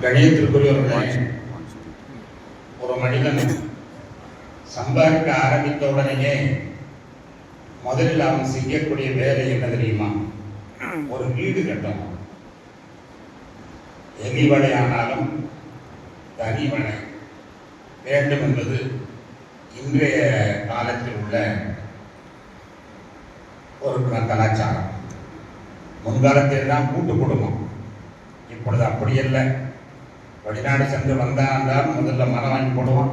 கணியத்திற்குரியவர்களே, ஒரு மனிதன் சம்பாதிக்க ஆரம்பித்த உடனேயே முதலில் அவன் செய்யக்கூடிய வேலை என்ன தெரியுமா? ஒரு வீடு கட்டணும். எலிவடை ஆனாலும் தனிவடை வேண்டும் என்பது இன்றைய காலத்தில் உள்ள ஒரு கலாச்சாரம். முன்காலத்தில் தான் கூட்டு குடும்பம், இப்பொழுது அப்படி இல்லை. வெளிநாடு சென்று வந்தான் என்றால் முதல்ல மரம் வாங்கி போடுவான்,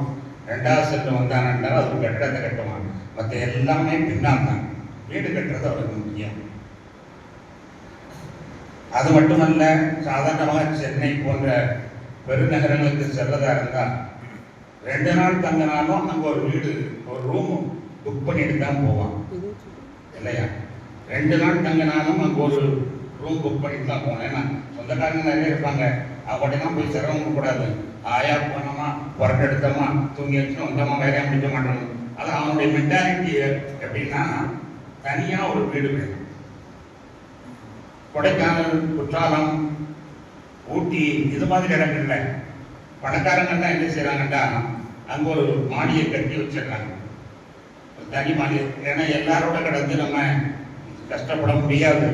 ரெண்டாவது சென்று வந்தான் என்றால் அது கட்டடத்தை கட்டுவான். மற்ற எல்லாமே பின்னால் தான். வீடு கட்டுறது அவருக்கு முக்கியம். அது மட்டுமல்ல, சாதாரணமாக சென்னை போன்ற பெருநகரங்களுக்கு செல்வதா இருந்தால் 2 நாள் தங்கினாலும் அங்கே ஒரு வீடு, ஒரு ரூம் புக் பண்ணிட்டு தான் போவான் இல்லையா? 2 நாள் தங்கினாலும் அங்கே ஒரு ரூம் புக் பண்ணிட்டு தான் போகணும். ஏன்னா சொந்தக்காரங்க நிறைய இருப்பாங்க, அவங்கள்ட்ட போய் சிரமம் கூடாது. ஆயா போனோமா, புரட்டு எடுத்தோமா, தூங்கி வச்சு வந்தோமா, வேலையா முடிக்க மாட்டோம். அது அவனுடைய மென்டாலிட்டி எப்படின்னா, தனியாக ஒரு வீடு வேணும். கொடைக்கானல், குற்றாலம், ஊட்டி இது மாதிரி இடங்கள்ல பணக்காரங்க தான் என்ன செய்யறாங்கட்டா, அங்கே ஒரு மாடியை கட்டி வச்சிடறாங்க, தனி மாடி. ஏன்னா எல்லாரோட கடந்து நம்ம கஷ்டப்பட முடியாது.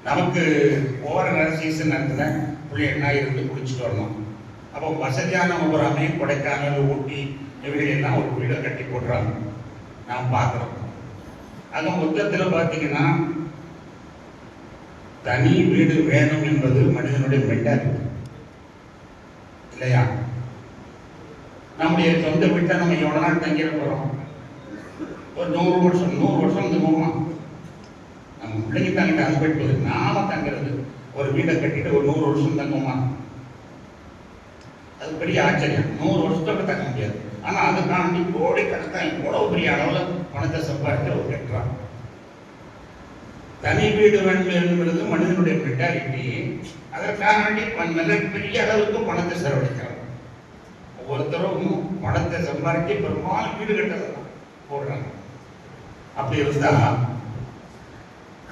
நமக்கு ஓவர சீசன் நேரத்தில் பிள்ளைகள்னா இருந்து குளிச்சுட்டு வரணும். அப்போ வசதியான ஒரு அமையும் கொடைக்கானல், ஊட்டி இவைகளெல்லாம் ஒரு வீடை கட்டி போடுறாங்க, நாம் பார்க்குறோம். அது மொத்தத்தில் பார்த்தீங்கன்னா தனி வீடு வேணும் என்பது மனிதனுடைய மென்டாலிட்டி இல்லையா? நம்முடைய சொந்த வீட்டை நம்ம எவ்வளோ நாள் தங்கிட போகிறோம்? ஒரு 100 வருஷம் தங்குவோமா? நம்ம பிள்ளைங்க தங்கிட்டு அனுப்பிட்டு நாம தங்குறது ஒரு வீடை கட்டிட்டு ஒரு 100 வருஷம் தங்குவோமா? அது பெரிய ஆச்சரியம். 100 வருஷத்தோட தங்க முடியாது. ஆனால் அதுக்காண்டி கோடிக்கணக்காக இவ்வளவு பெரிய அளவில் பணத்தை சம்பாதிக்க ஒரு கட்டுறான். தனி வீடு வேண்டும் என்பது மனிதனுடைய மென்டாலிட்டி. அதற்காக பெரிய அளவுக்கு பணத்தை செலவழிக்கிறார். ஒவ்வொருத்தரும் பணத்தை சம்பாதிக்க பெரும்பாலும் வீடு கட்டதான் போடுறாங்க. அப்படி இருந்தா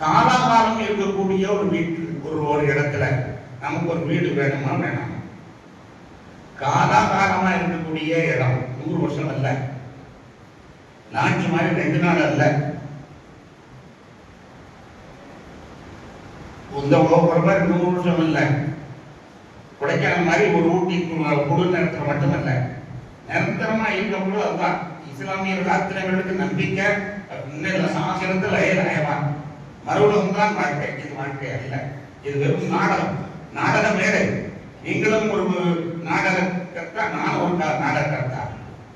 காலாகாலம் இருக்கக்கூடிய ஒரு வீட்டு ஒரு இடத்துல நமக்கு ஒரு வீடு வேணுமா வேணாம்? காலாகாலமா இருக்கக்கூடிய இடம் 100 வருஷம் அல்ல, நாட்டு மாதிரி 2 நாள் அல்ல. இந்த மாதிரி 100 வருஷம் இல்லை. கொடைக்கானல் மாதிரி ஒரு ஊட்டி குழு நேரத்தில் மட்டுமல்ல, நிரந்தரமா இருக்கக்கூடிய அதுதான் இஸ்லாமியர் ஆத்திரங்களுக்கு நம்பிக்கை. சாஸ்திரத்தில் அயவான் மறுபடியும் தான் வாழ்க்கை. இது வாழ்க்கை அல்ல, இது வெறும் நாடகம். நாடக மேடை. நீங்களும் ஒரு நாடகக்கர்த்தா, நான் ஒரு நாடகக்கர்த்தா.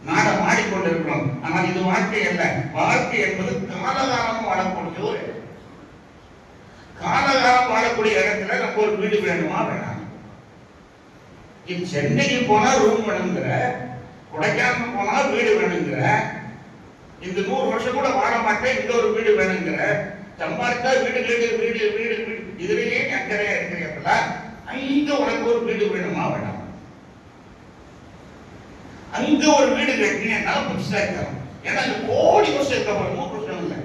நாடகம் ஆடிக்கொண்டிருக்கிறோம். ஆனால் இது வாழ்க்கை அல்ல. வாழ்க்கை என்பது காலகாலம் வாழக்கூடிய ஒரு காலகாலம் வாழக்கூடிய இடத்துல நம்ம ஒரு வீடு வேணுமா வேணாம்? சென்னைக்கு போனா ரூம் வேணுங்கிற, கொடைக்கானல் போனா வீடு வேணுங்கிற, இந்த 100 வருஷம் கூட வாழ மாட்டேன் இந்த ஒரு வீடு வேணுங்கிற, சம்பாதித்தா வீடு வீடு வீடு வீடு வீடு இதுலயே அக்கறையா இருக்கிறீங்களா? அங்க உனக்கு ஒரு வீடு வேணுமா வேணாம்? அங்க ஒரு வீடு கட்டினா புதுசா இருக்கணும். ஏன்னா இந்த கோடி வருஷம் இருக்க 100 வருஷம் இல்லை,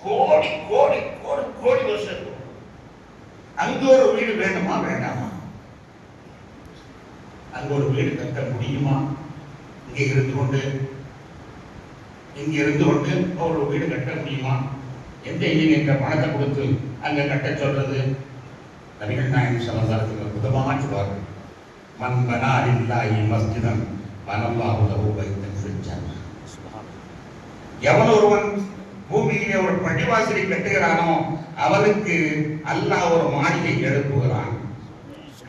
கோடி கோடி கோடி கோடி வருஷம் இருக்கும். அங்க ஒரு வீடு வேணுமா வேண்டாமா? அங்க ஒரு வீடு கட்ட முடியுமா? இங்க இருந்து கொண்டு ஒரு வீடு கட்ட முடியுமா? எந்த இன்ஜினியர் பணத்தை கொடுத்து அங்க கட்ட சொல்றது? நபிகள் நாயகம் ஸல்லல்லாஹு அலைஹி வஸல்லம் புதமாக சொல்வார்கள், மன் பனா லில்லாஹி மஸ்ஜிதன் பனல்லாஹு லஹு பைத்தன் ஃபில் ஜன்னah. எவன் ஒருவன் பூமியிலே ஒரு பள்ளிவாசலை கட்டுகிறானோ அவனுக்கு அல்லாஹ் ஒரு மாளிகை எழுப்புகிறான்.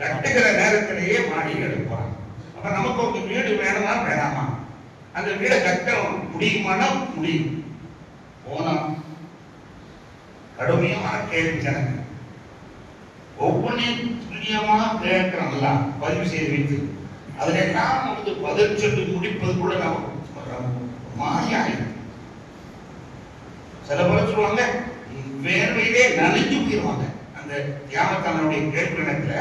கட்டுகிற நேரத்திலேயே மாளிகை எழுப்புறான். அப்ப நமக்கு ஒரு வீடு வேணுமா வேணாமா? அந்த வீடை கட்ட முடியுமானா முடியும். போனா கடுமையான கேள்வி கணக்கு. ஒவ்வொன்றையும் துல்லியமா கேட்கிறோம்ல, பதிவு செய்து வைத்து அதில் எல்லாம் வந்து பதில் சொல்லி முடிப்பது கூட நமக்கு மாறியாயிடும். சில பேர் சொல்லுவாங்க வேர்வையிலே நனைஞ்சு போயிடுவாங்க. அந்த தியாகத்தானுடைய கேள்வி கணக்குல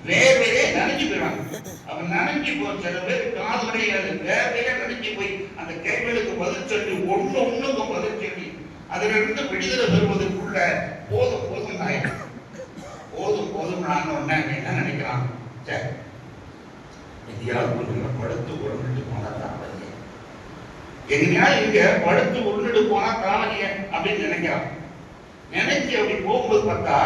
வேர்வையிலே நனைஞ்சு போயிடுவாங்க. அவன் நனைஞ்சு போய் சில பேர் காதுடைய வேர்வையிலே நனைஞ்சு போய் அந்த கேள்விகளுக்கு பதில் சொல்லி ஒண்ணுக்கு பதில் சொல்லி அதிலிருந்து விடுதலை பெறுவதற்குள்ள போதும் போதும் நான் என்ன நினைக்கிறான், எங்கேயாவது கொஞ்சம் படுத்து உருண்டுட்டு போனா தாமதிய, எங்கேயாவது இங்க படுத்து உருண்டுட்டு போனா தாமதிய அப்படின்னு நினைக்கிறான். நினைச்சு அப்படி போகும்போது பார்த்தா